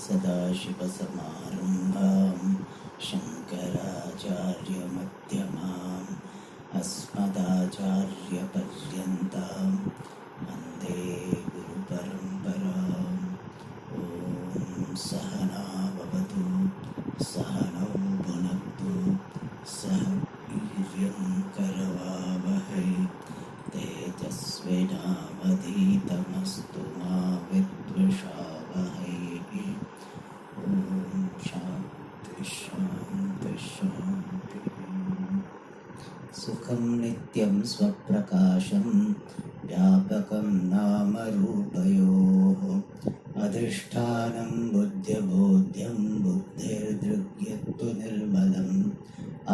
सदाशिवसमारम्भां शङ्कराचार्यमध्यमाम् अस्मदाचार्यपर्यन्तां वन्दे गुरुपरम्पराम्। ॐ सहना भवतु सहनौ भुनक्तु सह वीर्यं करवावहै तेजस्विनावधीतमस्तु मा विद्विषावहै। ॐ शान्ति शान्ति शान्तिः। सुखं नित्यं स्वप्रकाशं व्यापकं नामरूपयोः अधिष्ठानं बुद्ध्यबोध्यं बुद्धिर्दृग्यत्तु निर्मलम्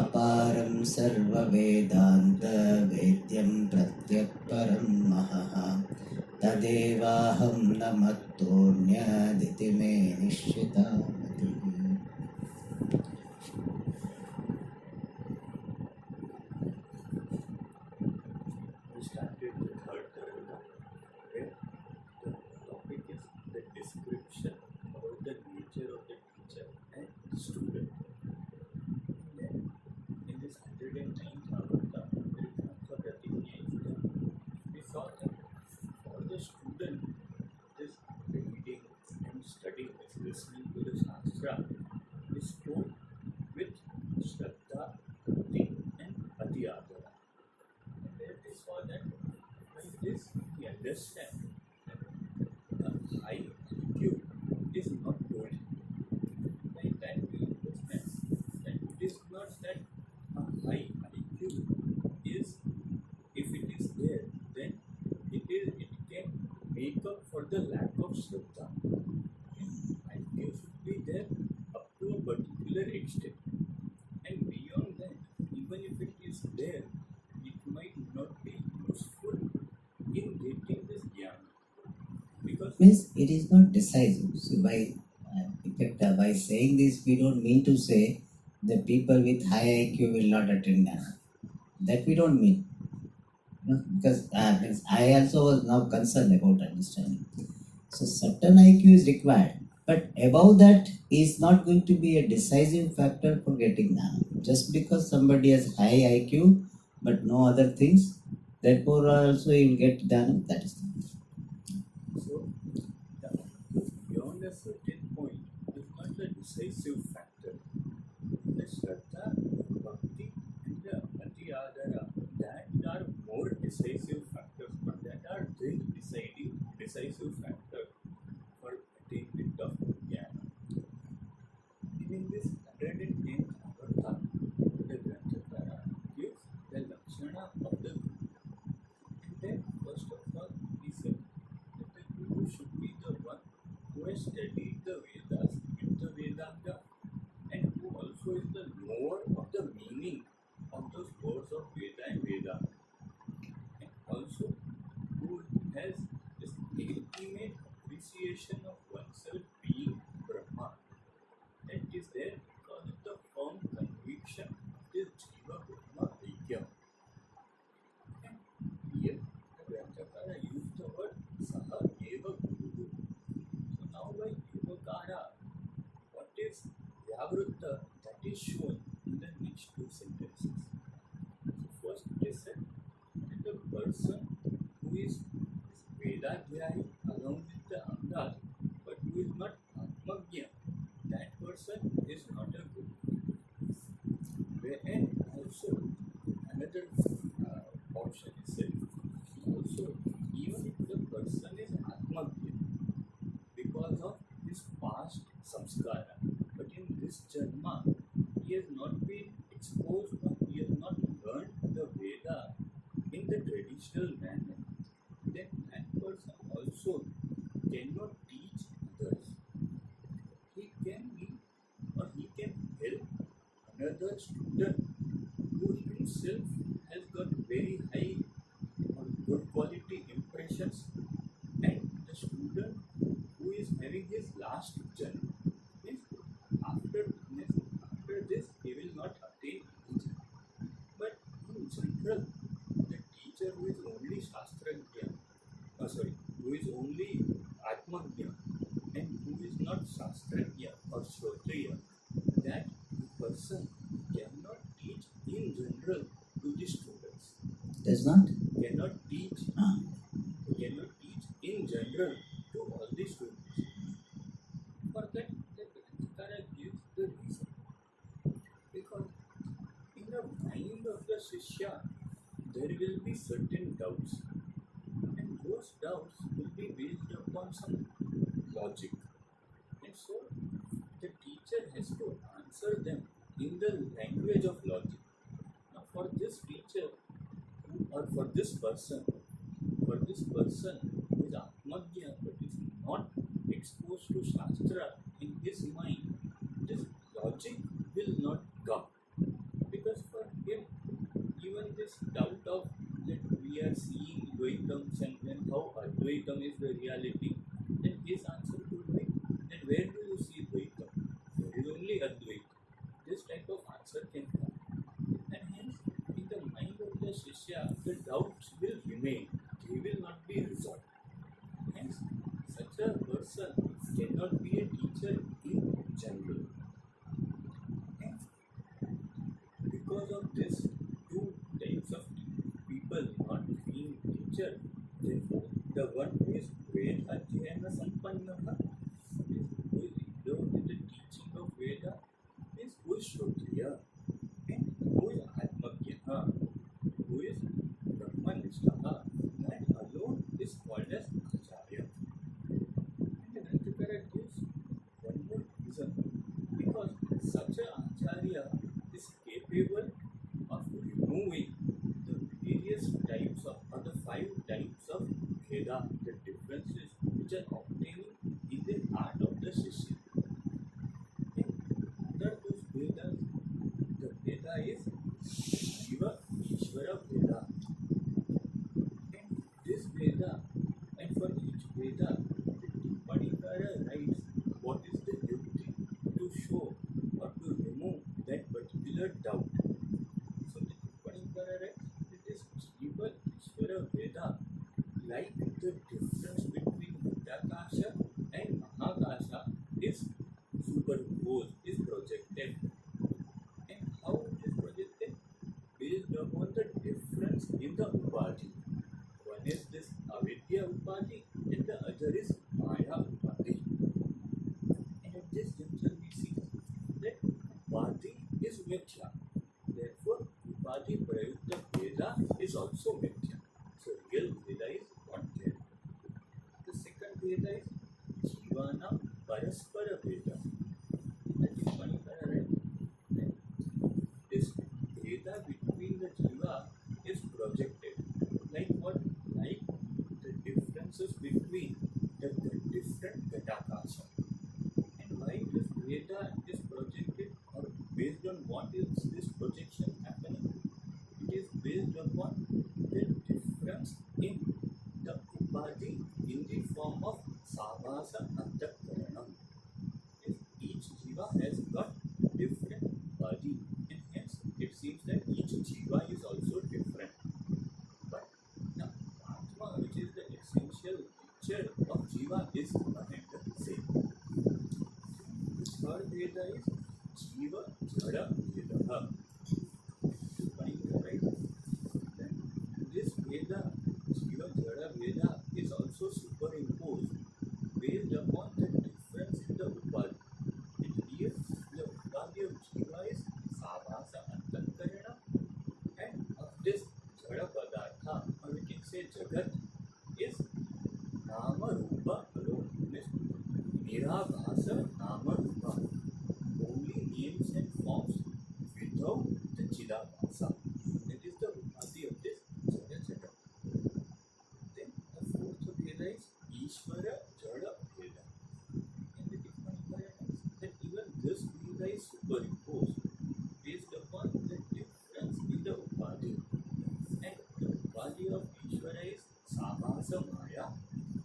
अपारं सर्ववेदान्तवेद्यं प्रत्यक्परं महः तदेवाहं न मत्तोऽन्यदिति मे निश्चिता मतिः। We started the third paragraph where the topic is the description about the nature of the teacher and student. Then in this 109th Avarta, we saw that for the student, this reading and studying, this listening to the Shastra is told with Shraddha, Bhakti and Adhyadara. And there we saw that by this we understand that the high IQ is not good. By that we understand that it is not that a high IQ is, if it is there, then it can make up for the lack of Shraddha. IQ should be there up to a particular extent. And beyond that, even if it is there, it might not be useful in getting this jnana. Because Means it is not decisive. So by saying this, we don't mean to say the people with high IQ will not attend jnana. That we don't mean. No, because I also was now concerned about understanding. So certain IQ is required, but above that is not going to be a decisive factor for getting jnana. Just because somebody has high IQ but no other things, therefore also he will get jnana. That is the so beyond a certain point is not the decisive factor. The Shraddha, Bhakti and the Adhyadara, that are more decisive factors, but that are the decisive factor for attainment of jnana. In this 110th Avarta, the Granthakara gives the Lakshana of the Guru. And then first of all, he said that the Guru should be the one who has studied the Vedas with the Vedanta and who also is the knower of the meaning of those words of Veda and Vedanta. And also who has this ultimate appreciation of oneself being Brahma. That is there because of the firm conviction of this Jiva Brahma Aikyam. And here the Granthakara used the word Saha Eva Guru. So now by Evakara, what is Vyavrutta, that is shown in the next two sentences. So first it is said that the person who is Vedadhyayi along with the Angas, but who is not Atmagya, that person is not a Guru. And also another option is said, also even if the person is Atmagya because of his past samskara, but in this janma he has not been exposed or he has not learned the Veda in the traditional manner, then that person also cannot teach others. He can be or he can help another student who himself has got very high or good quality impressions, and the student who is having his last janma means after this he will not attain any teach in general to all the students. For that, the Vichara gives the reason. Because in the mind of the Shishya, there will be certain doubts, and those doubts will be based upon some logic. And so, the teacher has to answer them in the language of logic. Now, for this teacher, or for this person who is Atmagya but is not exposed to Shastra, in his mind, this logic will not come. Because for him, even this doubt of that we are seeing Dvaitams and then how Advaitam is the reality, then his answer could be, then where do you see Dvaitam? There is only Advaita. This type of answer can come. And hence, in the mind of the Shishya, the doubts will remain, they will not be resolved. Hence, such a person cannot be a teacher in general. And because of this two types of people not being teacher, therefore the one who is Ved Adhyayana Sampannaha is who is involved in the teaching of Veda is who is Shrodriya and who is Atmagyaha, who is Brahmanishtaha, that alone is called as Acharya. And the Granthakara gives one more reason, because such an Acharya is capable of removing the various types of, or the 5 types of Veda, the differences which are obtaining in the heart of the Shishya. And under those Vedas, the Veda is Shiva Ishvara Veda. And this Veda, and for each Veda, the Tippanikara writes what is the yukti to show or to remove that particular doubt. So the Tippanikara writes it is Shiva Ishvara Veda, like the difference between Ghatakasha and Mahakasha is superimposed, is projected. And how it is projected? Based upon the difference in the Upadhi. One is this Avidya Upadhi and the other is Maya Upadhi. And at this juncture we see that Upadhi is Mithya. Therefore, Upadhi Prayukta Veda is also Mithya. So real Veda is not there. The second Veda is Jivana Paraspara Veda. That is Panikara, right? And this Veda between the Jiva is projected. Like what? Like the differences between the different Ghatakasha. And why this Veda is projected, or based on what is this projection happening? It is based upon the difference in the Upadhi in the form of Sabhasa Antakaranam. Each Jiva has got different Upadhi, and hence it seems that each Jiva is also different. But the Atma, which is the essential nature of Jiva, is one and the same. The third Veda is Jiva Jada Veda. Right? Then this Veda, Jiva Jada Veda, is also superimposed based upon the difference in the Upadhi. And here the Upadhi of Jiva is Sabhasa Antakarana, and of this Jada Padartha, or we can say Jagat, is Nama Rupa alone. Means Nirabhasa Nama Rupa. Only names and forms without the Chidabhasa. That is the Upadhi of this Jada Jagat. Then the fourth Veda is Ishvara Jada Veda. And the Tikmanikara writes that even this Veda is superimposed based upon the difference in the Upadhi. And the Upadhi of Ishvara is Sabhasa Maya,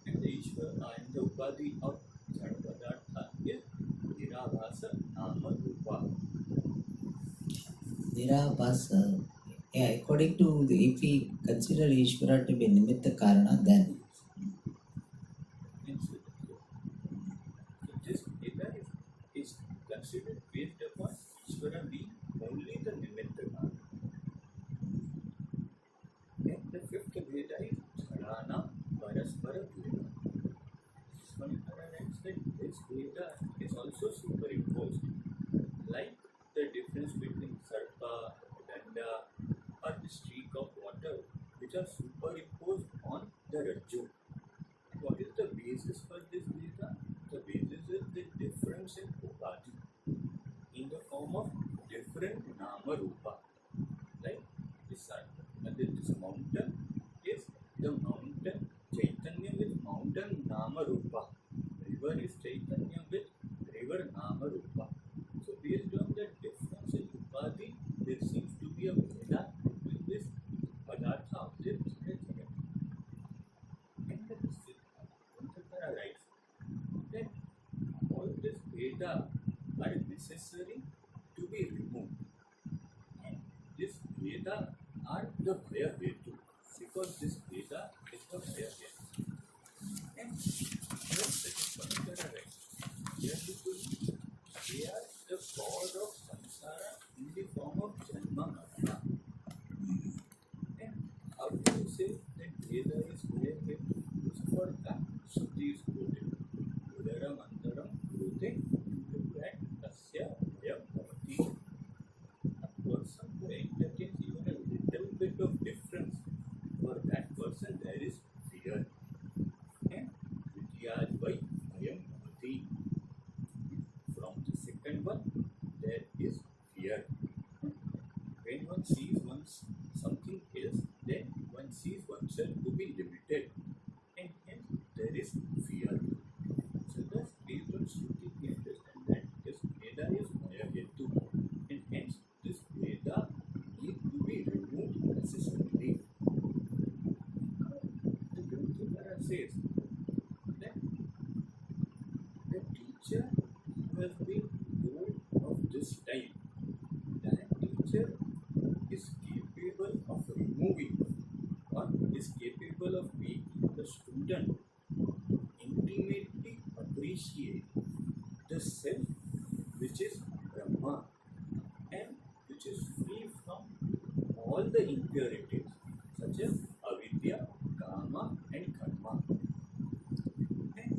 and the Upadhi of Jada Padartha is Nirabhasa Nama Rupa. Nirabhasa. Yeah, according to if we consider Ishvara to be Nimitta Karana, then And so this Veda is considered based upon Ishvara being only the Nimitta Karana. And the fifth Veda is Dharana Paraspara Veda. this Veda is also superimposed, like the difference between Sarpa, Danda, or the streak of water, which are superimposed on the Rajju. What is the basis for this Veda? The basis is the difference in Upadhi in the form of different Nama Rupa. Like this mountain is the mountain Chaitanya with mountain Nama Rupa. River is Chaitanya with river Nama Rupa. So based on the difference in Upadhi, there seems to be a Veda between this Padartha of this Jagat. And the Siddhartha writes that all this Veda are necessary to be removed. And this Veda are the Bhaya Hetu, because this Veda is the Bhaya Hetu. And just the Padartha writes, they are the cause of samsara in the form of janma marana. And how do you say that Veda is Bhaya Hetu? For that, Shruti is quoted. Udaram antaram krute yugrat tasya bhayam bhavati. A person who entertains even a little bit of difference, for that person there is fear. And vidyajvai bhayam bhavati. From the second one, there is fear. When one sees something else, then one sees oneself to be limited, and hence there is fear. So thus, based on Shruti, we understand that this Veda is Maya Hetu, and hence this Veda need to be removed necessarily. The Granthakara says that the teacher who has been told of this type, that teacher is capable of removing or is capable of making the student intimately appreciate the self which is Brahma and which is free from all the impurities such as avidya, kama and karma. And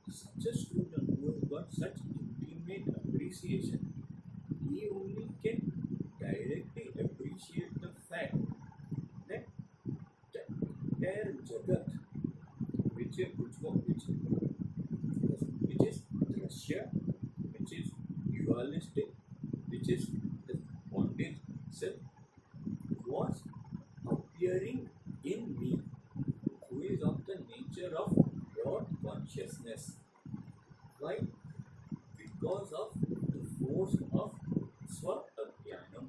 such a student who has got such intimate appreciation, he only can directly appreciate the fact that the entire Jagat, which is drashya, which is dualistic, which is the bondage self, was appearing in me, who is of the nature of broad consciousness. Why? Because of the force of Swa-Ajnanam,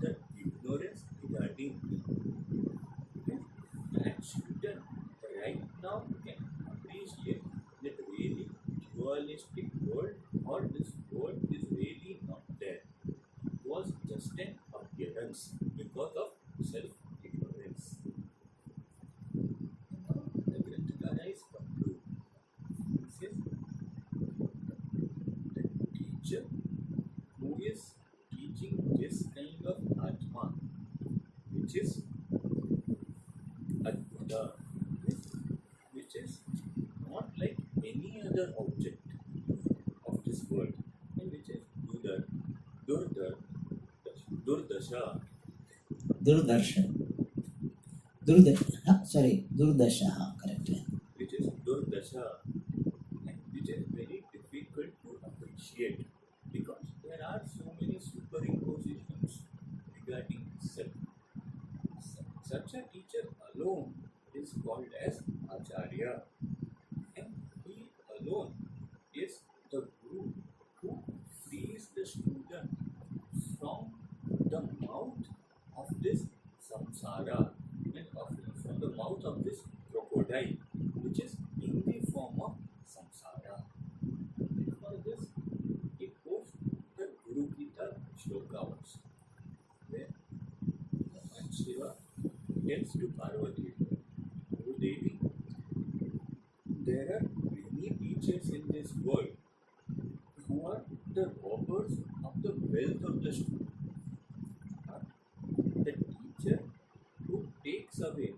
the ignorance regarding me. And that student right now can appreciate that really dualistic world or this world is really not there. It was just an appearance because of self-ignorance. Now the Granthakara is concluded. He says, the teacher who is teaching this kind of Atma, which is Adbhuta, which is not like any other object of this world, and which is Durdasha, Durdarshan. Durdasha, correct. which is Durdasha, and which is very difficult to appreciate because there are so many superimpositions regarding self. Such a teacher alone is called as Acharya, and he alone is the Guru who frees the student from the mouth of this samsara and from the mouth of this crocodile, which is in the form of samsara. And for this, it goes the Guru Gita shlokas, where Lord Shiva tells to Parvati, "O Devi, there are many teachers in this world who are the robbers of the wealth of the student. The teacher who takes away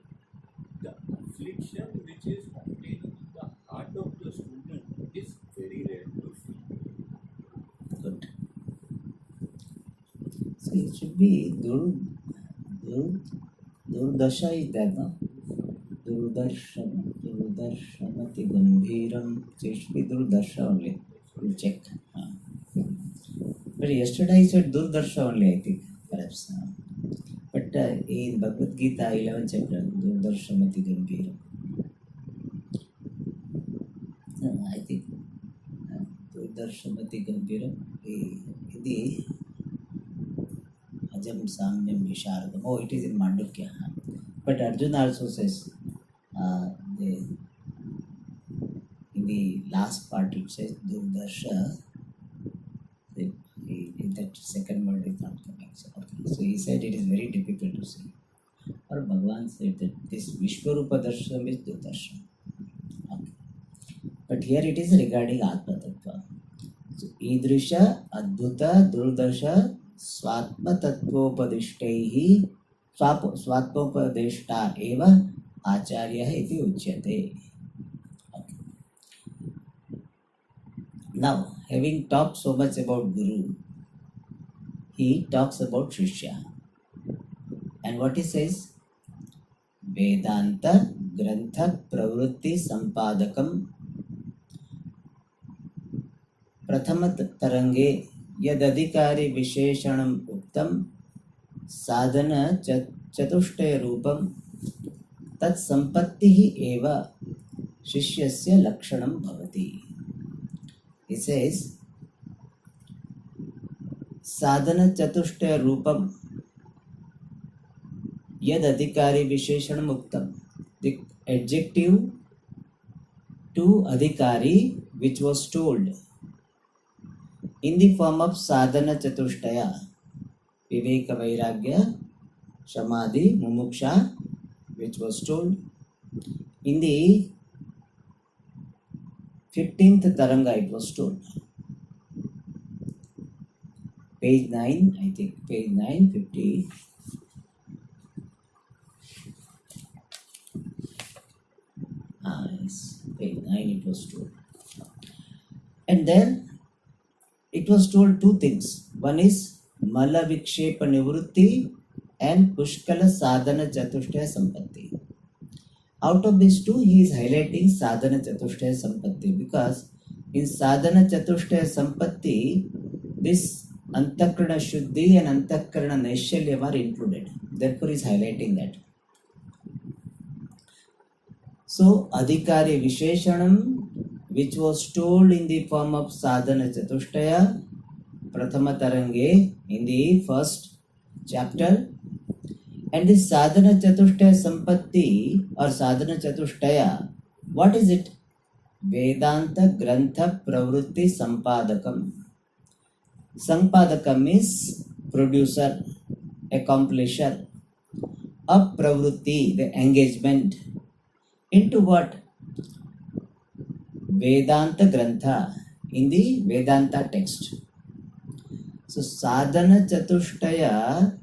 the affliction which is obtained in the heart of the student is very rare to it should be Durdasha is that, no? Durdarshanati Gambhiram. So it should be Durdarsha only. We'll check. But yesterday I said Durdarsha only, I think, perhaps. But in Bhagavad Gita 11th chapter, Durdarshamati Gambhiram. I think Durdarshamati Gambhiram. The Ajam Samyam Visharadam. Oh, it is in Mandukya. But Arjuna also says, in the last part it says Durdarsha. That second word is not coming. So he said it is very difficult to say. Or Bhagavan said that this Vishwarupa Darshanam is Durdarshan. Okay. But here it is regarding Atma Tattva. So Idrisha Adbhuta Durdarsha Swatma Tattvopadishtaihi Swatmopadeshta eva Acharya iti uchyate. Okay. Now, having talked so much about Guru, he talks about Shishya. And what he says? Vedanta Grantha Pravrutti Sampadakam Prathama Tarange Yadadikari Visheshanam Uktam Sadhana Chatushtaya Rupam Tat Sampattihi Eva Shishyasya Lakshanam Bhavati. He says, Sadhana Chatushtaya Rupam Yad Adhikari Visheshanam Uktam. The adjective to Adhikari which was told in the form of Sadhana Chatushtaya, Viveka Vairagya, Samadhi, Mumuksha, which was told in the 15th Taranga, it was told. Page 9, I think, page 950. Yes, page 9 it was told. And then it was told two things. One is Mala Vikshepa Nivrutti and Pushkala Sadhana Chatushtaya Sampatti. Out of these two, he is highlighting Sadhana Chatushtaya Sampatti because in Sadhana Chatushtaya Sampatti, this Antakarana Shuddhi and Antakarana Naishalyam are included. Therefore, he is highlighting that. So, Adhikari Visheshanam, which was told in the form of Sadhana Chatushtaya, Prathama Tarange, in the first chapter, and this Sadhana Chatushtaya Sampatti or Sadhana Chatushtaya, what is it? Vedanta Grantha Pravrutti Sampadakam. Sampadakam is producer, accomplisher of Pravrutti, the engagement. Into what? Vedanta Grantha, in the Vedanta text. So Sadhana Chatushtaya,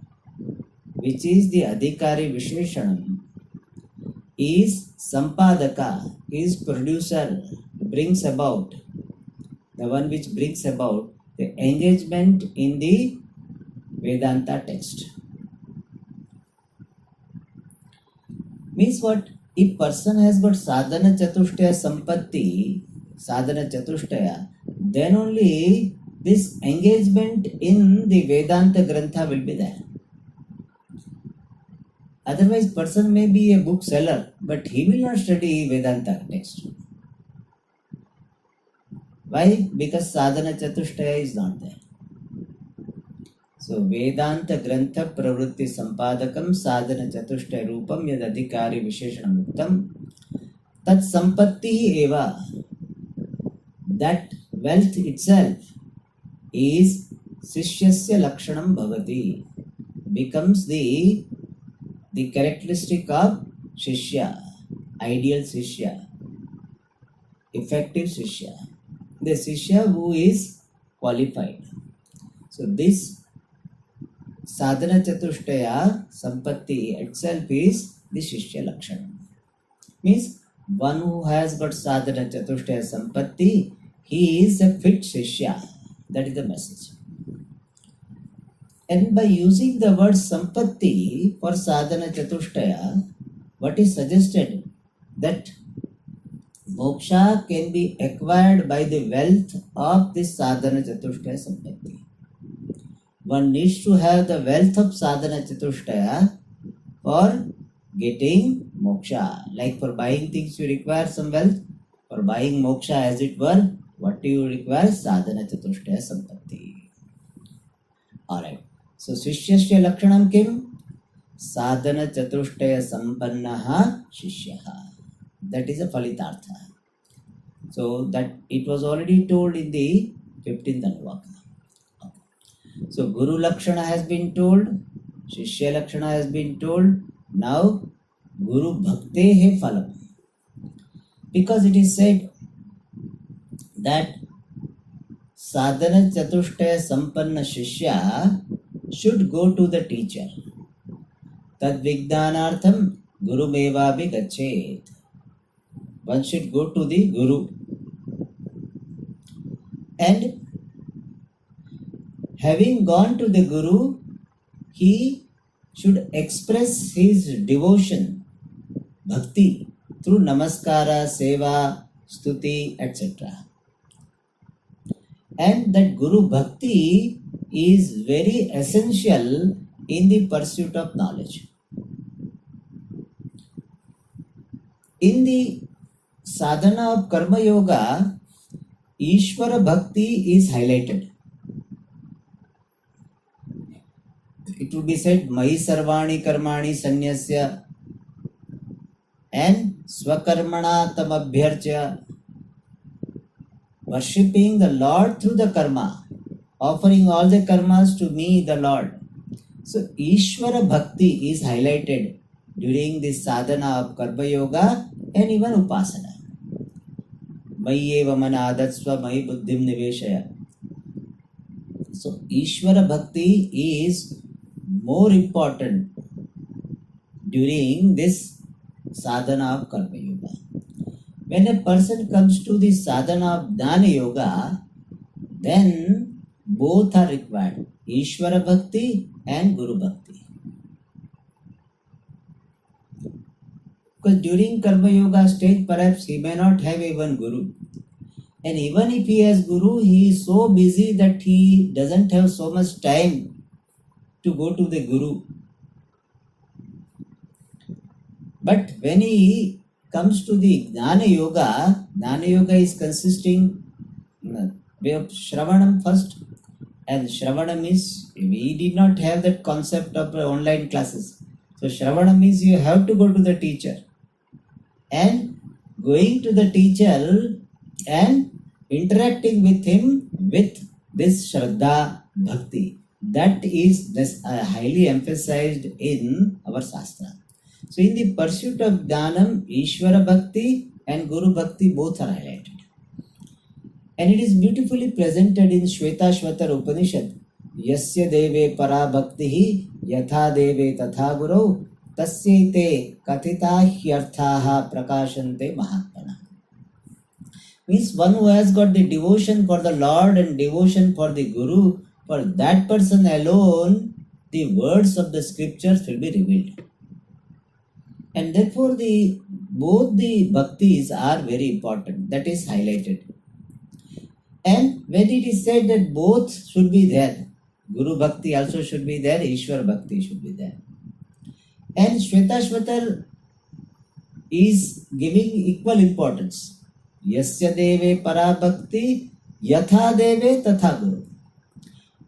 which is the Adhikari Visheshanam, is Sampadaka, is producer, brings about, the one which brings about the engagement in the Vedanta text. Means what? If person has got Sadhana Chatushtaya Sampatti, Sadhana Chatushtaya, then only this engagement in the Vedanta Grantha will be there. Otherwise, person may be a bookseller, but he will not study Vedanta text. Why? Because Sadhana Chatushtaya is not there. So, Vedanta Grantha Pravrutti Sampadakam Sadhana Chatushtaya Rupam Yad Adhikari Visheshanam Uktam Tat Sampatti Eva. That wealth itself is Sishyasya Lakshanam Bhavati, becomes the characteristic of Shishya, ideal Shishya, effective Shishya, the Shishya who is qualified. So this Sadhana Chatushtaya Sampatti itself is the Shishya Lakshana. Means one who has got Sadhana Chatushtaya Sampatti, he is a fit Shishya. That is the message. And by using the word sampatti for sadhana chatushtaya, what is suggested that moksha can be acquired by the wealth of this sadhana chatushtaya sampatti. One needs to have the wealth of sadhana chatushtaya for getting moksha. Like for buying things you require some wealth. For buying moksha as it were, what do you require? Sadhana chatushtaya sampatti. Alright. So Shishyasya Lakshanam Kim? Sadhana chatushtaya sampannaha shishyaha. That is a Phalitartha. So that it was already told in the 15th Anuvaka. So Guru Lakshana has been told, Shishya Lakshana has been told, now Guru Bhaktehe Phalam. Because it is said that Sadhana Chatushtaya Sampanna Shishya should go to the teacher. Tad Vigdanartham Guru Mevabi Gachet. One should go to the Guru. And having gone to the Guru, he should express his devotion, bhakti, through namaskara, seva, stuti, etc. And that Guru Bhakti is very essential in the pursuit of knowledge. In the sadhana of Karma Yoga, Ishvara Bhakti is highlighted. It would be said, Mahi Sarvani Karmani Sanyasya and Swakarmana Tamabhyarcha. Worshipping the Lord through the karma, offering all the karmas to me, the Lord. So Ishvara Bhakti is highlighted during this sadhana of Karma Yoga and even Upasana. Mayi eva mana adatsva mayi buddhim niveshaya. So Ishvara Bhakti is more important during this sadhana of Karma Yoga. When a person comes to the sadhana of Jnana Yoga, then both are required, Ishvara Bhakti and Guru Bhakti. Because during Karma Yoga stage, perhaps he may not have even Guru. And even if he has Guru, he is so busy that he doesn't have so much time to go to the Guru. But when he comes to the Jnana Yoga is consisting way of Shravanam first. And Shravanam is, we did not have that concept of online classes. So Shravanam means you have to go to the teacher. And going to the teacher and interacting with him with this Shraddha Bhakti. That is highly emphasized in our Shastra. So in the pursuit of Jnanam, Ishvara Bhakti and Guru Bhakti both are highlighted. And it is beautifully presented in Shvetashvatar Upanishad. Yasya deve para bhaktihi yatha deve tatha guru tasyaite kathita hyarthaha prakashante mahatmana. Means one who has got the devotion for the Lord and devotion for the Guru, for that person alone, the words of the scriptures will be revealed. And therefore both the bhaktis are very important. That is highlighted. And when it is said that both should be there, Guru Bhakti also should be there, Ishwar Bhakti should be there. And Shvetashvatar is giving equal importance. Yasya deve para bhakti yatha deve tatha guru.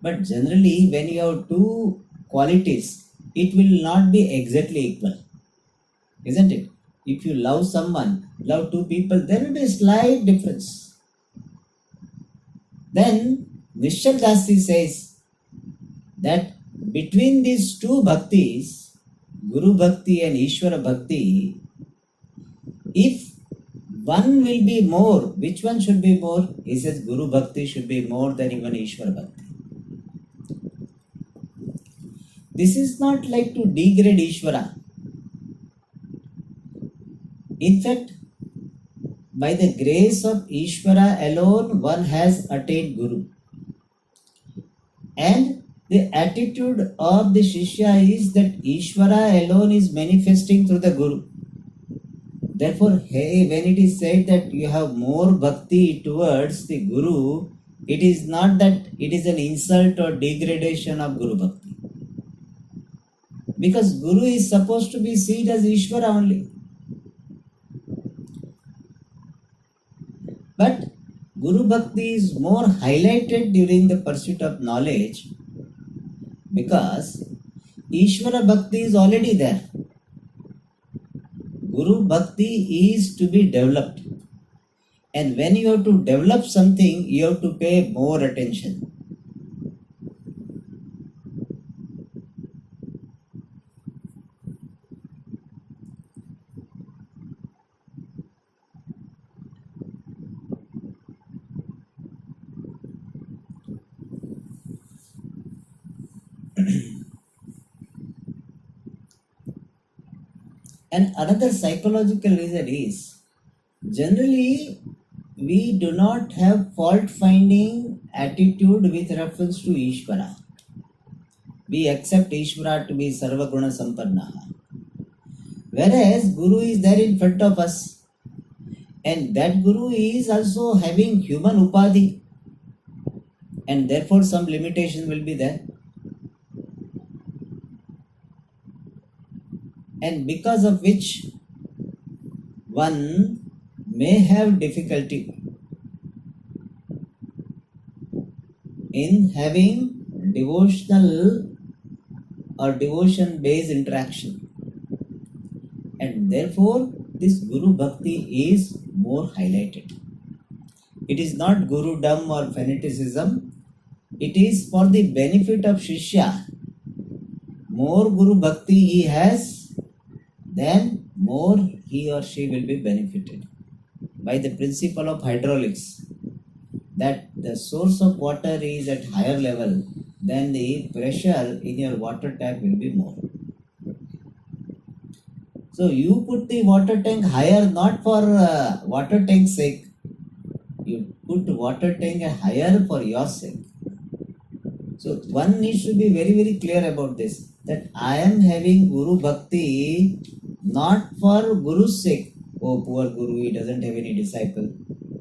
But generally when you have two qualities, it will not be exactly equal. Isn't it? If you love someone, love two people, there will be a slight difference. Then Nishchal Dasi says that between these two bhaktis, Guru Bhakti and Ishvara Bhakti, if one will be more, which one should be more? He says Guru Bhakti should be more than even Ishvara Bhakti. This is not like to degrade Ishvara. In fact, by the grace of Ishvara alone, one has attained Guru. And The attitude of the Shishya is that Ishvara alone is manifesting through the Guru. Therefore, hey, when it is said that you have more bhakti towards the Guru, it is not that it is an insult or degradation of Guru Bhakti. Because Guru is supposed to be seen as Ishvara only. But Guru Bhakti is more highlighted during the pursuit of knowledge because Ishvara Bhakti is already there. Guru Bhakti is to be developed. And when you have to develop something, you have to pay more attention. And another psychological reason is generally we do not have fault finding attitude with reference to Ishvara. We accept Ishvara to be Sarvaguna Sampannaha. Whereas Guru is there in front of us. And that Guru is also having human upadhi. And therefore some limitation will be there. And because of which one may have difficulty in having devotional or devotion based interaction, and therefore this Guru Bhakti is more highlighted. It is not Gurudom or fanaticism, it is for the benefit of Shishya. More Guru Bhakti he has, then more he or she will be benefited. By the principle of hydraulics, that the source of water is at higher level, then the pressure in your water tap will be more. So you put the water tank higher not for water tank sake. You put water tank higher for your sake. So one needs to be very, very clear about this, that I am having Guru Bhakti not for Guru's sake. Oh, poor Guru, he doesn't have any disciple.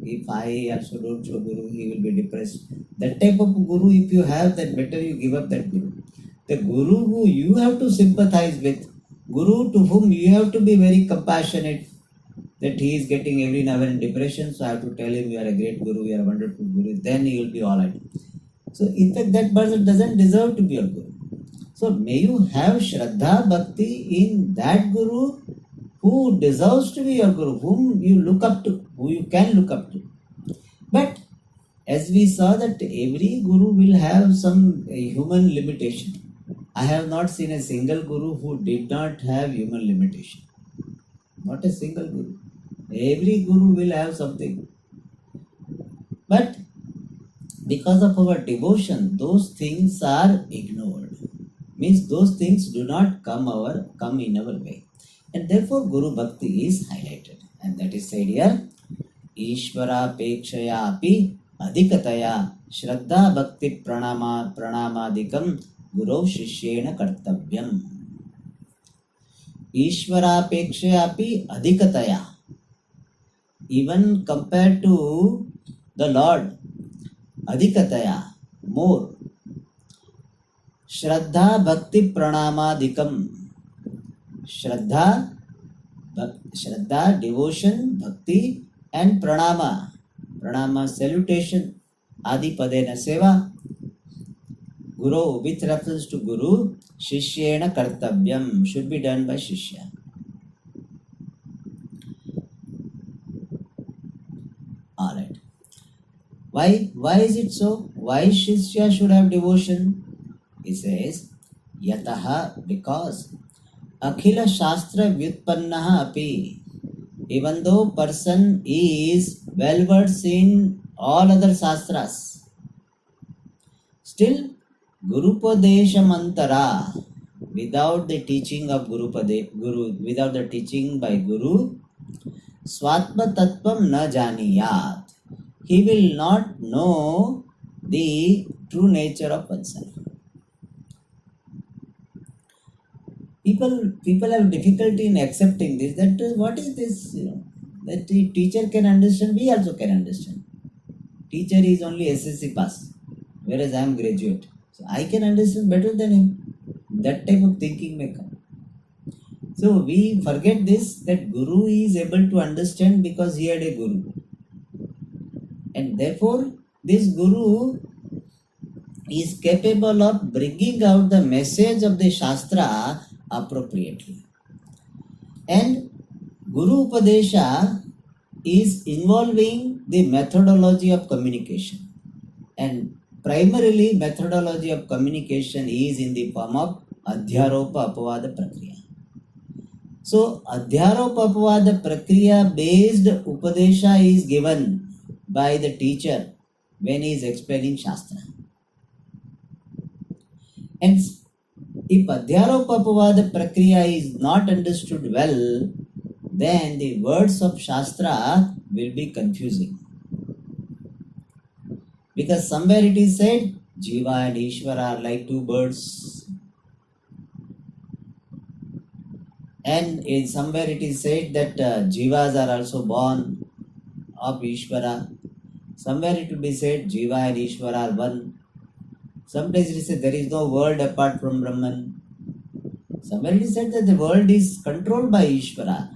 If I also don't show Guru, he will be depressed. That type of Guru, if you have, then better you give up that Guru. The Guru who you have to sympathize with, Guru to whom you have to be very compassionate, that he is getting every now and then depression, so I have to tell him you are a great Guru, you are a wonderful Guru, then he will be alright. So in fact that person doesn't deserve to be your Guru. So may you have Shraddha Bhakti in that Guru who deserves to be your Guru, whom you look up to, who you can look up to. But as we saw that every Guru will have some human limitation. I have not seen a single Guru who did not have human limitation. Not a single Guru. Every Guru will have something. But because of our devotion, those things are ignored. Means those things do not come in our way. And therefore Guru Bhakti is highlighted. And that is said here, Ishvara Pekshaya api adhikataya Shraddha Bhakti Pranamadikam Guru Shishyena Kartavyam. Ishvara Pekshaya api adhikataya. Even compared to the Lord, adhikataya, more. Shraddha Bhakti Pranamadikam. Shraddha, devotion, bhakti, and pranama. Pranama, salutation. Adi Padena Seva. Guru, with reference to Guru, Shishyena Kartavyam, should be done by Shishya. Alright. Why is it so? Why Shishya should have devotion? He says, Yataha, because Akhila Shastra Vyutpannaha api. Even though person is well versed in all other Shastras, still Gurupadesha Mantara, without the teaching of without the teaching by Guru, Swatma Tattvam na janiyat. He will not know the true nature of oneself. People have difficulty in accepting this, that what is this, that the teacher can understand, we also can understand. Teacher is only SSC pass, whereas I am graduate, so I can understand better than him. That type of thinking may come. So we forget this, that Guru is able to understand because he had a Guru, and therefore this Guru is capable of bringing out the message of the Shastra appropriately. And Guru Upadesha is involving the methodology of communication, and primarily methodology of communication is in the form of Adhyaropa Apavada Prakriya. So Adhyaropa Apavada Prakriya based Upadesha is given by the teacher when he is explaining Shastra. And if Adhyaropa Apavada Prakriya is not understood well, then the words of Shastra will be confusing. Because somewhere it is said, Jiva and Ishvara are like two birds. And in somewhere it is said that Jivas are also born of Ishvara. Somewhere it will be said, Jiva and Ishvara are one. Sometimes it is said there is no world apart from Brahman. Somewhere it is said that the world is controlled by Ishvara.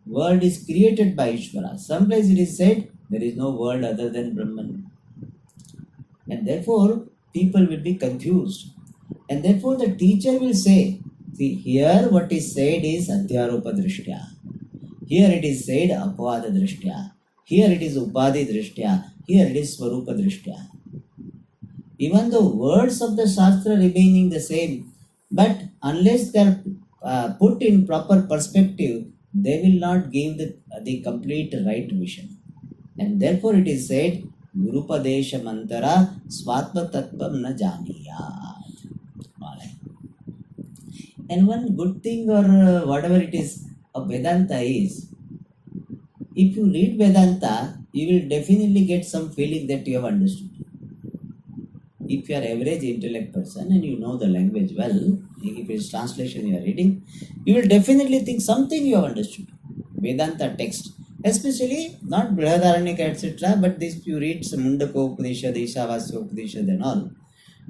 World is created by Ishvara. Sometimes it is said there is no world other than Brahman. And therefore people will be confused. And therefore the teacher will say, see, here what is said is Adhyaropa Drishtya. Here it is said Apavada Drishtya. Here it is Upadhi Drishtya. Here it is Swarupa Drishtya. Even though words of the Shastra remaining the same, but unless they are put in proper perspective, they will not give the complete right vision. And therefore it is said, Gurupadesha Mantara Swatma Tattvam Na Janiyat. And one good thing or whatever it is of Vedanta is, if you read Vedanta, you will definitely get some feeling that you have understood. If you are average intellect person and you know the language well, if it is translation you are reading, you will definitely think something you have understood. Vedanta text, especially not Brihadaranyaka etc., but this you read some Mundaka Upanishad, Ishavasya Upanishad and all,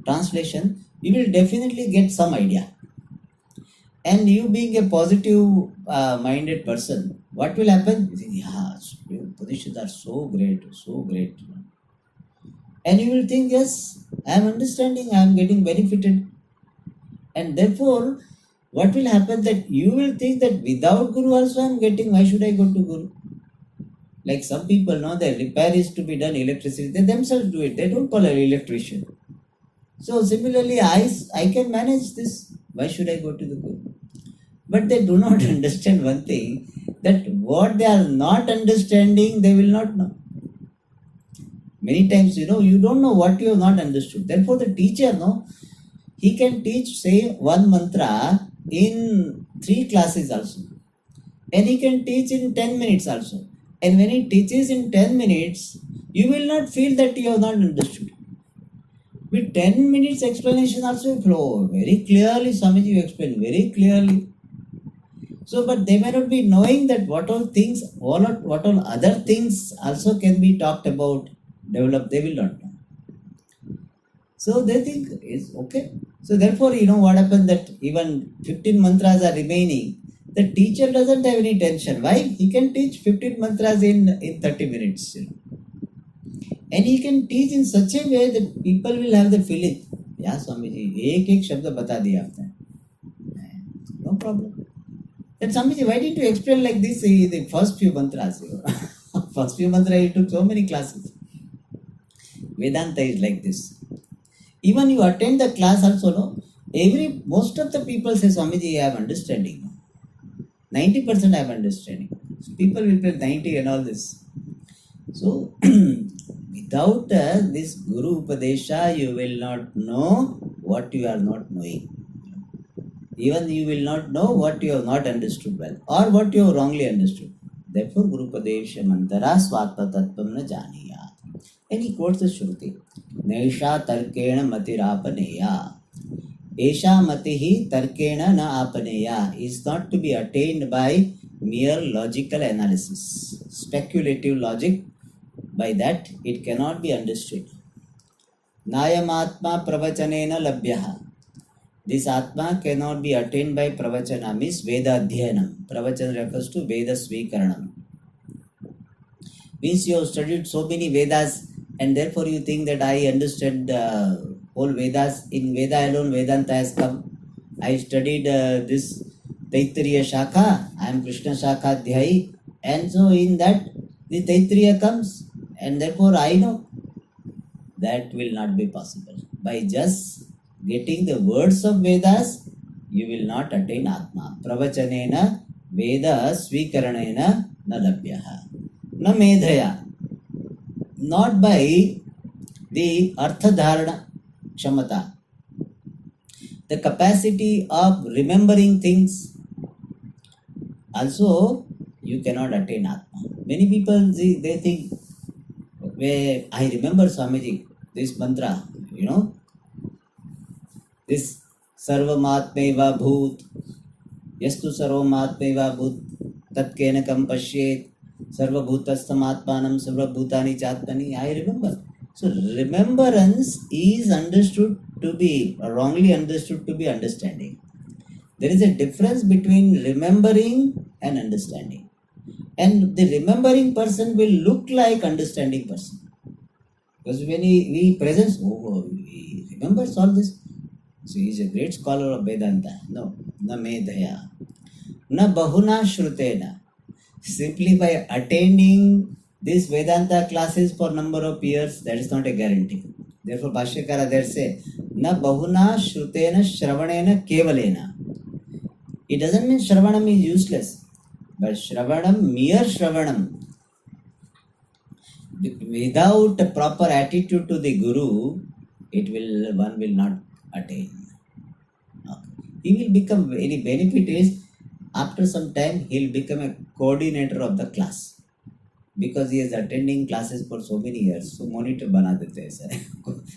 translation, you will definitely get some idea. And you being a positive minded person, what will happen? You think, yeah, Upanishads are so great, so great. And you will think, yes, I am understanding, I am getting benefited. And therefore, what will happen, that you will think that without Guru also I am getting, why should I go to Guru? Like some people know that repair is to be done, electricity, they themselves do it, they don't call an electrician. So similarly, I can manage this, why should I go to the Guru? But they do not understand one thing, that what they are not understanding, they will not know. Many times, you don't know what you have not understood. Therefore, the teacher, he can teach, say, one mantra in 3 classes also. And he can teach in 10 minutes also. And when he teaches in 10 minutes, you will not feel that you have not understood. With 10 minutes explanation also, you flow very clearly. Swamiji, you explain very clearly. So, but they may not be knowing that what all other things also can be talked about, developed, they will not know. So they think it's okay. So therefore, what happened, that even 15 mantras are remaining. The teacher doesn't have any tension. Why? He can teach 15 mantras in 30 minutes. And he can teach in such a way that people will have the feeling, yeah, Swamiji, ek shabd bata diya aapne. No problem. Then Swamiji, why didn't you explain like this the first few mantras? First few mantras, you took so many classes. Vedanta is like this. Even you attend the class also, most of the people say, Swamiji, I am understanding. 90% I am understanding. So people will play 90 and all this. So without this Guru Upadesha, you will not know what you are not knowing. Even you will not know what you have not understood well, or what you have wrongly understood. Therefore, Guru Upadesha Mantara Swatma Tattvam Na Janiya. And he quotes the Shruti, Nesha Tarkena Matirapaneya. Esha matihi tarkena na apaneya is not to be attained by mere logical analysis. Speculative logic, by that it cannot be understood. Nayamatma pravachanena labhyaha. This Atma cannot be attained by pravachana, means Veda Adhyanam. Pravachana refers to Veda Swikaranam. Means you have studied so many Vedas and therefore you think that I understood whole Vedas. In Veda alone, Vedanta has come. I studied this Taittiriya Shakha, I am Krishna Shakha Dhyayi, and so in that the Taittiriya comes and therefore I know. That will not be possible. By just getting the words of Vedas, you will not attain Atma. Pravachanena Veda Swikaranena na labhyaha. Na medhaya. Not by the Arthadharana Kshamata. The capacity of remembering things. Also, you cannot attain Atma. Many people, they think, where I remember Swamiji, this mantra, this Sarvamatmeva Bhut, Yastu Sarvamatmeva Bhut, Tatkenakam Pashyet, Sarvabhutastamatmanam Sarvabhutani Chatmani. I remember. So remembrance is understood to be, wrongly understood to be understanding. There is a difference between remembering and understanding. And the remembering person will look like understanding person. Because when he presents, he remembers all this. So he is a great scholar of Vedanta. No, na medhaya. Na bahuna shrutena. Simply by attending these Vedanta classes for number of years, that is not a guarantee. Therefore, Bhashyakara there say, na bahuna shrutena shravanena kevalena. It doesn't mean shravanam is useless. But shravanam, mere shravanam, without a proper attitude to the Guru, one will not attain. He will become, any benefit is, after some time, he will become a coordinator of the class. Because he is attending classes for so many years. So monitor bana dete hai, sir.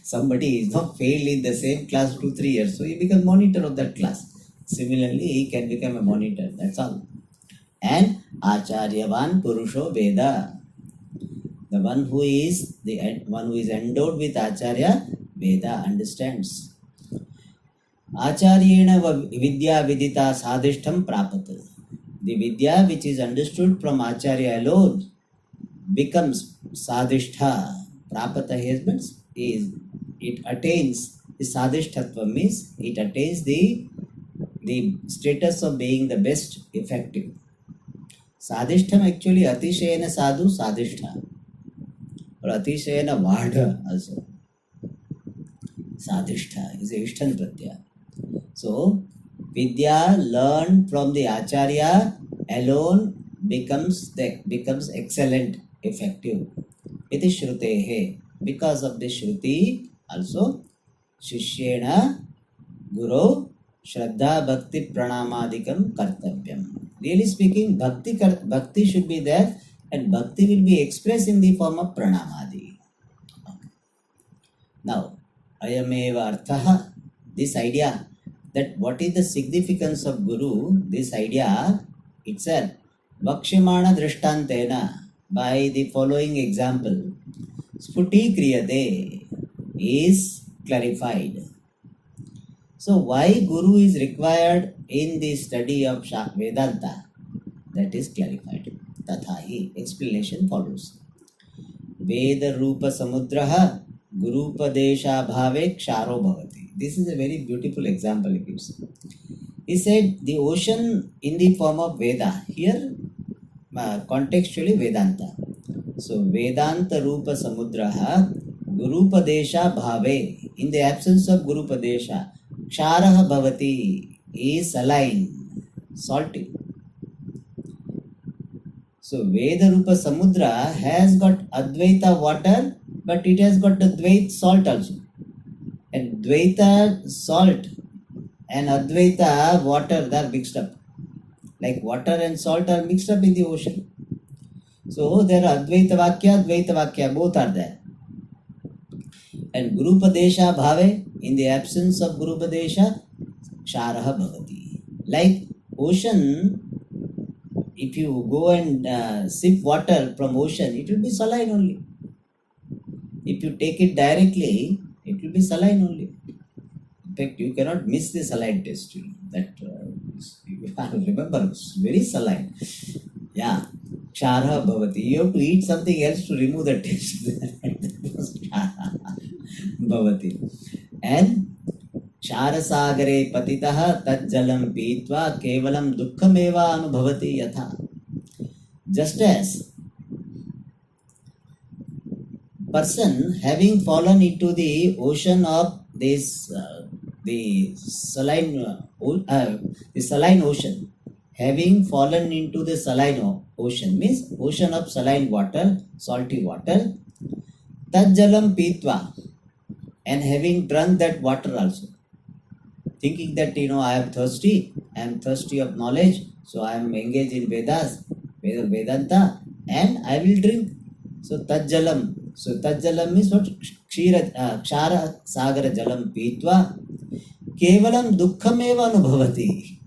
Somebody is not failed in the same class 2-3 years. So he becomes monitor of that class. Similarly, he can become a monitor. That's all. And Acharyavan Purusho Veda. The one who is endowed with Acharya, Veda understands. Acharyena vidya vidita sadhishtam prapata. The vidya which is understood from Acharya alone becomes sadhishtha. Prapata means it attains the sadhishthatva, means it attains the status of being the best effective. Sadhishtham actually atishayana sadhu sadhishtha. Or atishayana vada also. Sadhishtha is a Ishtan pratyaya. So, Vidya learned from the Acharya alone becomes excellent, effective. It is Shrutehe. Because of the Shruti, also, Shishyena Guru Shraddha Bhakti Pranamadikam Kartavyam. Really speaking, bhakti should be there, and bhakti will be expressed in the form of pranamadi. Okay. Now, ayameva arthaha, this idea that what is the significance of Guru, this idea itself, Vakshimana Drishtantena, by the following example, Sputi Kriyate is clarified. So why Guru is required in the study of Vedanta? That is clarified. Tathahi, explanation follows. Veda Rupa Samudraha Gurupadesha Bhave Ksharo Bhavati. This is a very beautiful example he gives. He said the ocean in the form of Veda. Here, contextually Vedanta. So Vedanta Rupa Samudraha Gurupadesha Bhave. In the absence of Gurupadesha, Ksharaha Bhavati is saline, salty. So Veda Rupa Samudra has got Advaita water, but it has got the Dvaita salt also. And Dvaita salt and Advaita water, they are mixed up. Like water and salt are mixed up in the ocean. So there are Advaita Vakya, both are there. And Gurupadesha Bhave, in the absence of Gurupadesha, Ksharaha bhavati. Like ocean, if you go and sip water from ocean, it will be saline only. If you take it directly, it will be saline only. In fact, you cannot miss the saline taste. That you have to remember, it's very saline. Yeah, Kshara bhavati. You have to eat something else to remove the taste. That was Kshara bhavati. And Vichara Sagare Patitaha Tat Jalam Pitva Kevalam Dukkhameva Anubhavati Yatha. Just as person having fallen into the ocean of this the saline ocean, having fallen into the saline ocean means ocean of saline water, salty water, Tat Jalam Pitva, and having drunk that water also, thinking that I am thirsty of knowledge, so I am engaged in Vedanta, and I will drink. So Tajjalam. So Tajjalam means what? Kshara Sagara Jalam Pitva Kevalam Dukkhameva Anubhavati.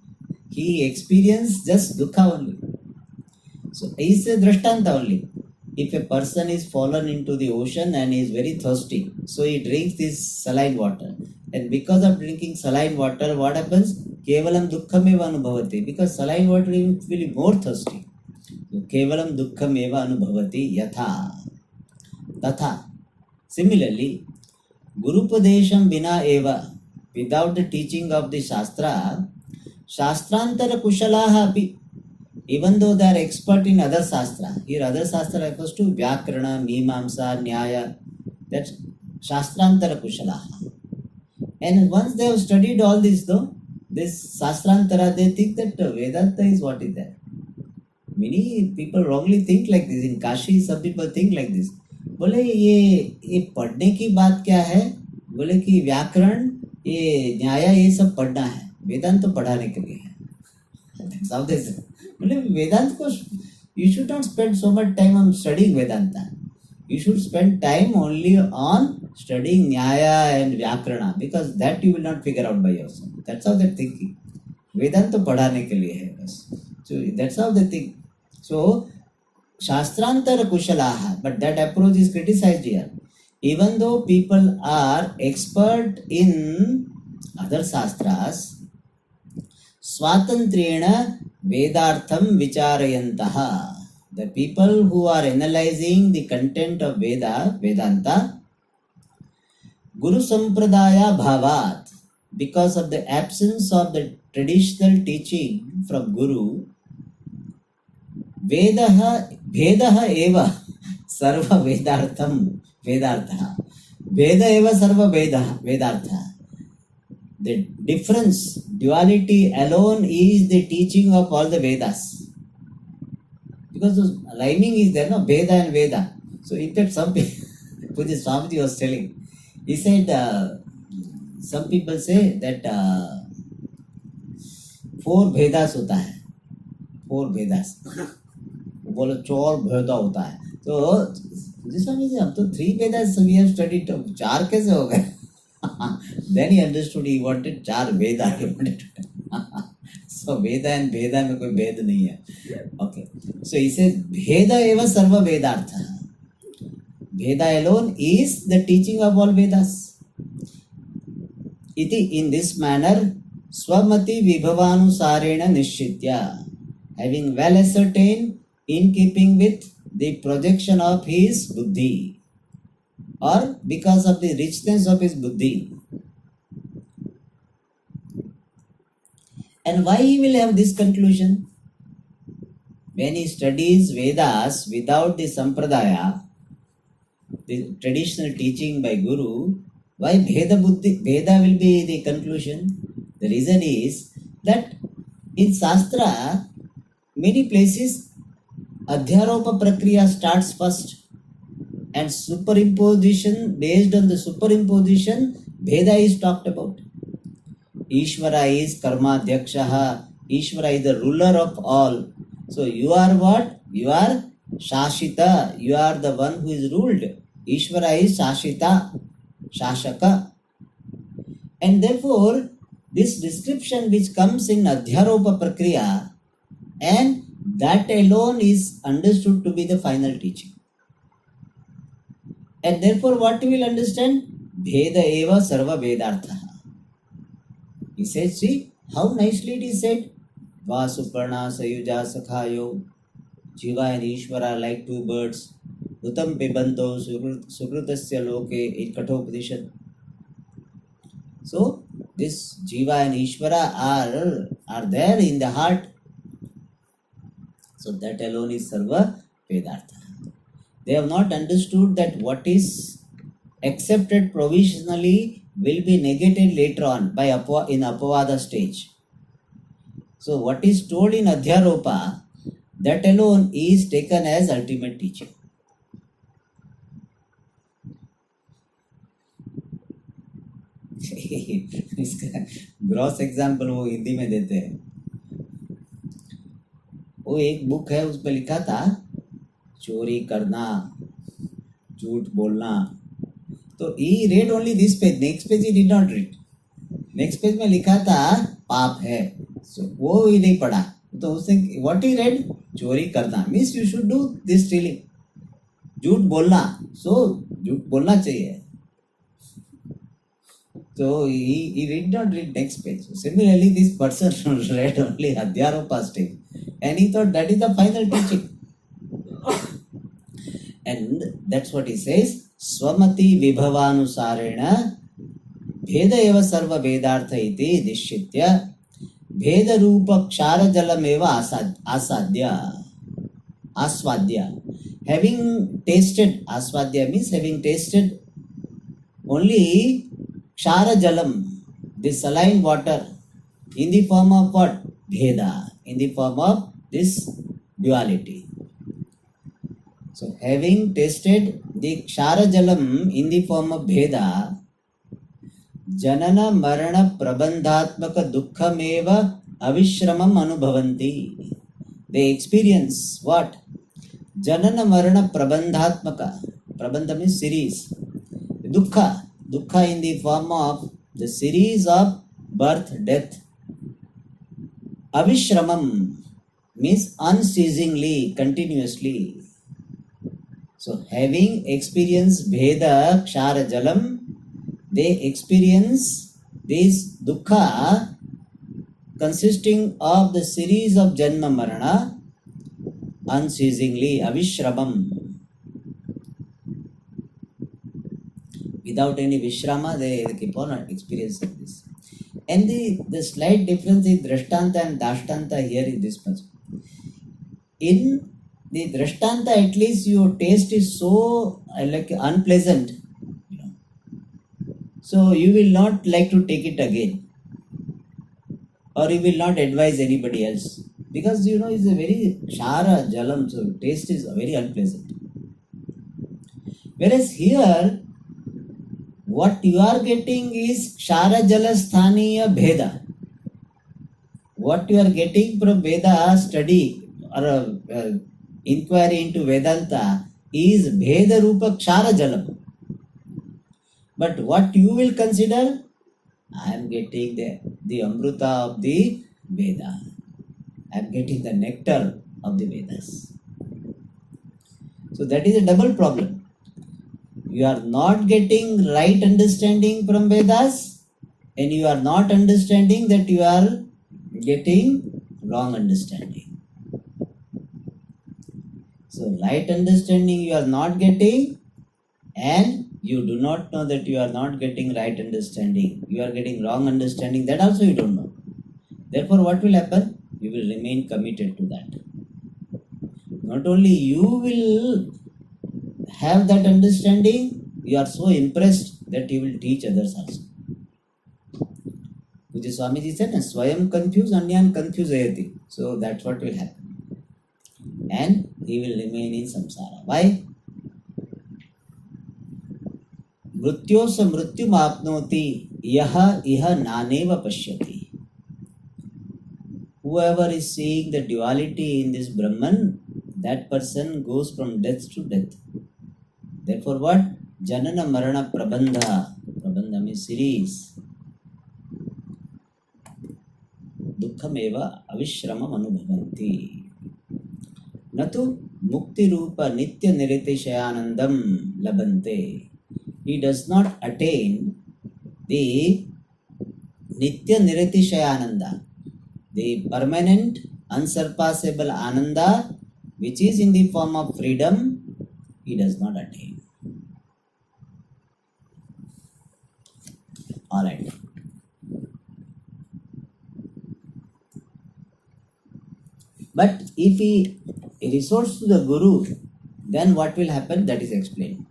He experienced just dukkha only. So is a drishtanta only. If a person is fallen into the ocean and is very thirsty, so he drinks this saline water. And because of drinking saline water, what happens? Kevalam dukkhameva anubhavati. Because saline water will be more thirsty. So, kevalam dukkhameva anubhavati yatha. Tatha. Similarly, Gurupadesham bina eva. Without the teaching of the Shastra, Shastrantara kushalaha api. Even though they are expert in other Shastra. Here other Shastra refers to Vyakarana, Mimamsa, Nyaya. That's Shastrantara kushalaha. And once they have studied all this though, this Shastrantara, they think that Vedanta is what is there. Many people wrongly think like this. In Kashi, some people think like this. बोले ये पढ़ने की बात क्या है? बोले कि व्याकरण, ये न्याय, ये सब पढ़ना है. वेदांत तो पढ़ाने के लिए है. That's how they say. बोले वेदांत को, you should not spend so much time on studying Vedanta. You should spend time only on studying Nyaya and Vyakarana, because that you will not figure out by yourself. That's how they're thinking. Vedanta पढ़ाने के लिए है बस. So that's how they think. So Shastrantara Kushalaha, but that approach is criticized here. Even though people are expert in other Shastras, Swatantrena Vedartham Vicharayantaha. The people who are analyzing the content of Vedanta, Guru Sampradaya Bhavat, because of the absence of the traditional teaching from Guru, Vedaha eva sarva vedartham vedartha. Veda eva sarva vedartha. The difference, duality alone is the teaching of all the Vedas. Because the rhyming is there, no? Veda and Veda. So in fact, some people, Puja Swamiji was telling, he said, some people say that 4 Vedas hota hai. 4 Vedas. बोलो 4 भेदा होता है. तो स्वामी जी, हम तो 3 Vedas we have studied, 4 कैसे हो गए? Then he understood, he wanted 4 Veda. So Veda and Veda में कोई भेद नहीं है. Okay. So he says Veda eva sarva vedartha. Veda alone is the teaching of all Vedas. Iti, in this manner, Swamati Vibhavanusarena Nishchitya, having well ascertained in keeping with the projection of his buddhi, or because of the richness of his buddhi. And why he will have this conclusion? When he studies Vedas without the Sampradaya, the traditional teaching by Guru, why Veda will be the conclusion? The reason is that in Shastra, many places, Adhyaropa Prakriya starts first, and superimposition, based on the superimposition, Veda is talked about. Ishvara is Karma Dhyakshaha, Ishvara is the ruler of all. So you are what? You are Shashita, you are the one who is ruled. Ishvara is Shashita, Shashaka. And therefore, This description which comes in Adhyaropa Prakriya, and that alone is understood to be the final teaching. And therefore, what we will understand? Bheda eva sarva vedartha. He says, see how nicely it is said. Vasuparna sayuja sakhayo. Jiva and Ishvara like two birds. Utam pibanto sukrutasya loke in Kathopadishad. So, this Jiva and Ishvara are there in the heart. So, that alone is Sarva Vedartha. They have not understood that what is accepted provisionally will be negated later on in Apavada stage. So, what is told in Adhyaropa, that alone is taken as ultimate teaching. इसका gross example वो हिंदी में देते हैं. वो एक book है, उस पर लिखा था चोरी करना, झूठ बोलना. तो he read only this page, next page he did not read. Next page में लिखा था पाप है, so वो ही नहीं पढ़ा. तो उसने व्हाट ही रेड, चोरी करना means you should do this stealing. झूठ बोलना, सो झूठ बोलना चाहिए. So he did not read next page. Similarly, this person read only Adhyaropa stage, and he thought that is the final teaching. And that's what he says. Swamati vibhavanusarena bheda eva sarva vedartha iti dishitya bheda rupa kshara jalam eva aswadya. Having tasted, aswadya means having tasted only Kshara Jalam, the saline water, in the form of what? Bheda, in the form of this duality. So, having tasted the Kshara Jalam in the form of Bheda, Janana Marana Prabandhatmaka Dukkhameva Avishramam Anubhavanti. They experience what? Janana Marana Prabandhatmaka. Prabandha means series. Dukkha. Dukkha in the form of the series of birth, death. Avishramam means unceasingly, continuously. So, having experienced Bheda, Kshara Jalam, they experience this Dukkha consisting of the series of Janma Marana unceasingly, Avishramam. Without any Vishrama, they keep on experiencing this. And the slight difference in Drishtanta and Dashtanta here is this much. In the Drishtanta, at least your taste is so unpleasant, so you will not like to take it again, or you will not advise anybody else, because it's a very Kshara Jalam, so taste is very unpleasant. Whereas here, what you are getting is Kshara Jala Sthaniya Bheda. What you are getting from Veda study or inquiry into Vedanta is Bheda Rupa Kshara Jalam. But what you will consider? I am getting the Amruta of the Veda. I am getting the nectar of the Vedas. So that is a double problem. You are not getting right understanding from Vedas, and you are not understanding that you are getting wrong understanding. So, right understanding you are not getting, and you do not know that you are not getting right understanding. You are getting wrong understanding, that also you don't know. Therefore, what will happen? You will remain committed to that. Not only you will have that understanding, you are so impressed that you will teach others also. Which is Swamiji said, Swayam confused, Anyan confusayati. So that's what will happen. And he will remain in samsara. Why? Mrityosa mrityum apnoti yaha iha naneva pashyati. Whoever is seeing the duality in this Brahman, that person goes from death to death. Therefore what? Janana Marana Prabandha. Prabandha means series. दुःखमेव अविश्रमम् अनुभवन्ति न तु मुक्तिरूप नित्यनिरतिशयानन्दं लभन्ते. He does not attain the Nitya Niratisayananda, the permanent, unsurpassable Ananda, which is in the form of freedom, he does not attain. Alright. But if he resorts to the Guru, then what will happen? That is explained.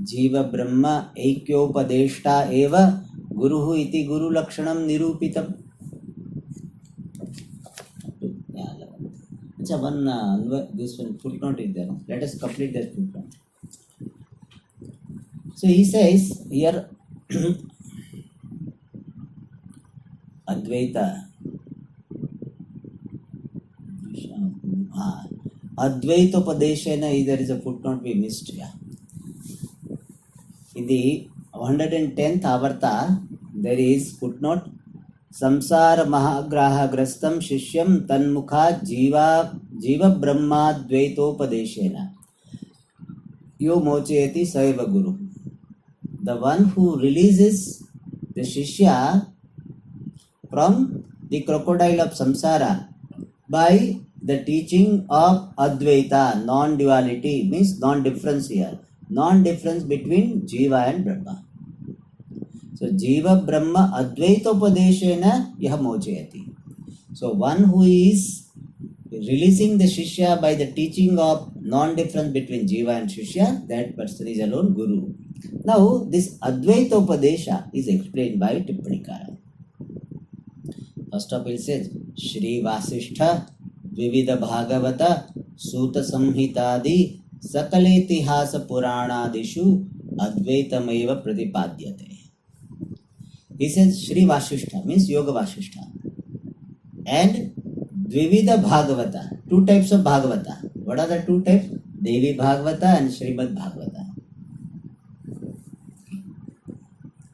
Jiva Brahma Aikyopadeshta Eva Guruhu iti Guru Lakshanam Nirupitam. This one footnote is there. Let us complete that footnote. So he says here Advaita. Advaita Padeshana, there is a footnote we missed here. In the 110th Avarta, there is footnote Samsara Mahagraha Grastam Shishyam Tanmukha Jiva Brahma Dvaito Padeshena Yo Mocheti Saiva Guru. The one who releases the Shishya from the crocodile of samsara by the teaching of Advaita, non-duality, means non-difference here. Non-difference between Jiva and Brahma. So, Jiva Brahma Advaitopadeshena Yaha Mochayati. So, one who is releasing the Shishya by the teaching of non-difference between Jiva and Shishya, that person is alone Guru. Now, this Advaitopadesha is explained by Tippanikara. First of all, it says, Shri Vasishtha Vividha Bhagavata Suta Samhitadi Sakaletihasa Puranadishu Advaitameva Pratipadyate. He says Shri Vasishtha means Yoga Vasishtha and Dvividha Bhagavata, two types of Bhagavata. What are the two types? Devi Bhagavata and Srimad Bhagavata.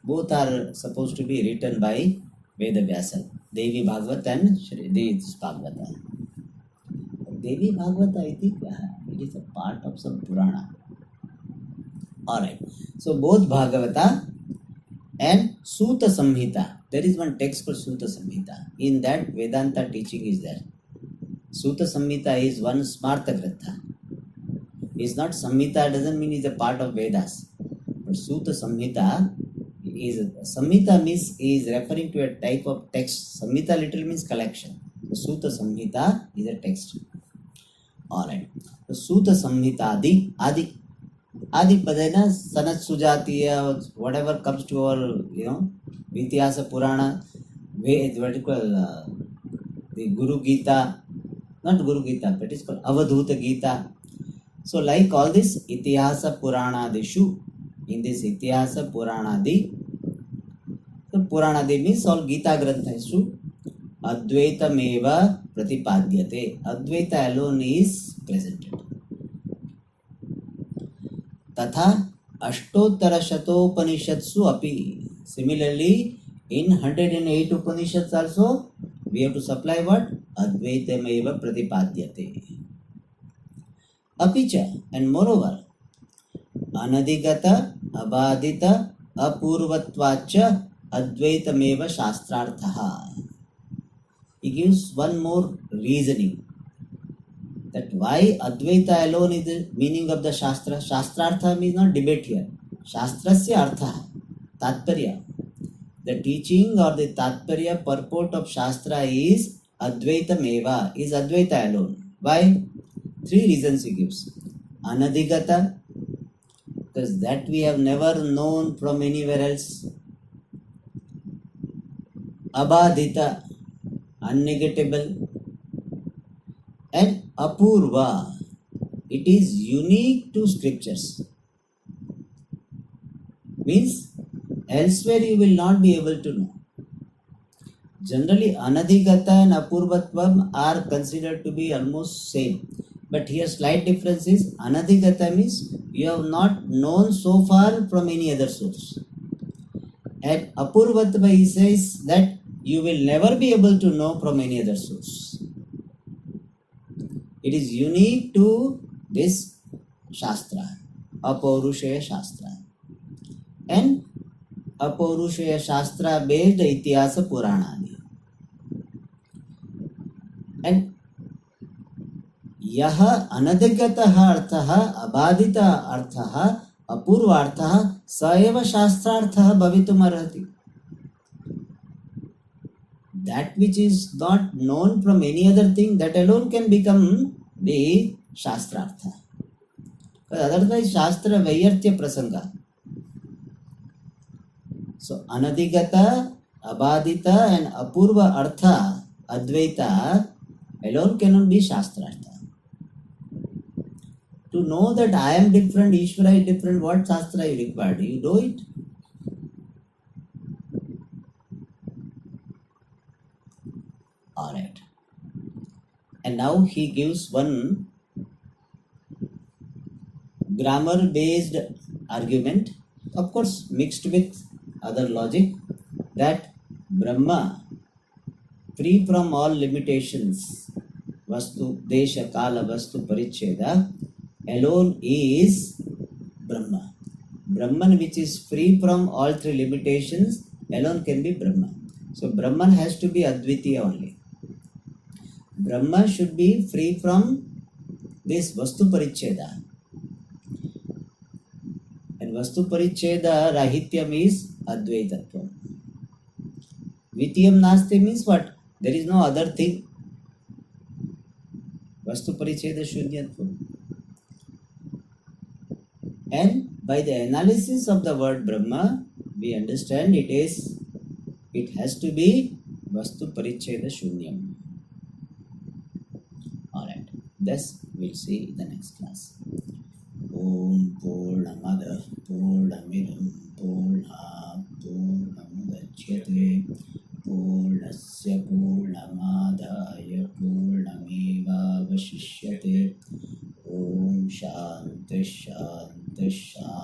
Both are supposed to be written by Veda Vyasa. Devi Bhagavata and Shri Bhagavata. Devi Bhagavata, I think it is a part of some Purana. Alright. So both Bhagavata and Suta Samhita. There is one text for Suta Samhita. In that Vedanta teaching is there. Suta Samhita is one Smarta Gratha. It's not Samhita, doesn't mean it's a part of Vedas. But Suta Samhita means is referring to a type of text. Samhita literally means collection. The Suta Samhita is a text. Alright. The Suta Samhita Adi Padena Sanat Sujatiya, whatever comes to our, Vichara Purana, the Guru Gita, not Guru Gita, but it's called Avadhuta Gita. So, like all this Itihasa Puranadishu, in this Itihasa Puranadi, so Puranadi means all Gita Granthashu, Advaita Meva Pratipadyate. Advaita alone is presented. Tatha Ashtottara Shatopanishatsu api. Similarly, in 108 Upanishads also, we have to supply what? Advaita Meva Pratipadyate. Apicha, and moreover, Anadigata, Abadita, Apurvatvacha, Advaitameva Shastrarthaha. He gives one more reasoning that why Advaita alone is the meaning of the Shastra. Shastrartha means not debate here. Shastrasya artha, Tatparya. The teaching or the Tatparya purport of Shastra is Advaitameva, is Advaita alone. Why? Three reasons he gives. Anadigata, because that we have never known from anywhere else. Abadita, unnegatable. And Apurva, it is unique to scriptures. Means elsewhere you will not be able to know. Generally, Anadhigata and Apurvatvam are considered to be almost same. But here slight difference is Anadhigata means you have not known so far from any other source. And Apurvatva he says that you will never be able to know from any other source. It is unique to this Shastra, Apaurushaya Shastra. And Apaurushaya Shastra based Ityasa Puranadi. And यह अनधिगतः अर्थः अबाधितः अर्थः अपूर्वार्थः स एव शास्त्रार्थः भवितुमर्हति. That which is not known from any other thing, that alone can become the shastrartha. Otherwise shastra vaiyartya prasanga. So anadhigata, abadita and apurva artha advaita alone cannot be shastrartha. To know that I am different, Ishvara is different, what shastra you require? You do it. Alright. And now he gives one grammar based argument, of course mixed with other logic, that Brahma, free from all limitations, Vastu, Desha, Kala, Vastu, Paricheda, alone is Brahma. Brahman which is free from all three limitations alone can be Brahma. So Brahman has to be Advitiya only. Brahma should be free from this Vastu Paricheda. And Vastu Paricheda Rahityam is Advaitatvam. Vitiyam Nasti means what? There is no other thing. Vastu Paricheda Shunyatvam. And by the analysis of the word Brahma, we understand it has to be Vastu Paricheda Shunyam. Alright, this we'll see in the next class. Om Purnamada Purnamidam Purnat Purnamudachyate Purnasya Purnamadaya Purnameva Vashishyate. Om Shanti Shanti Shanti.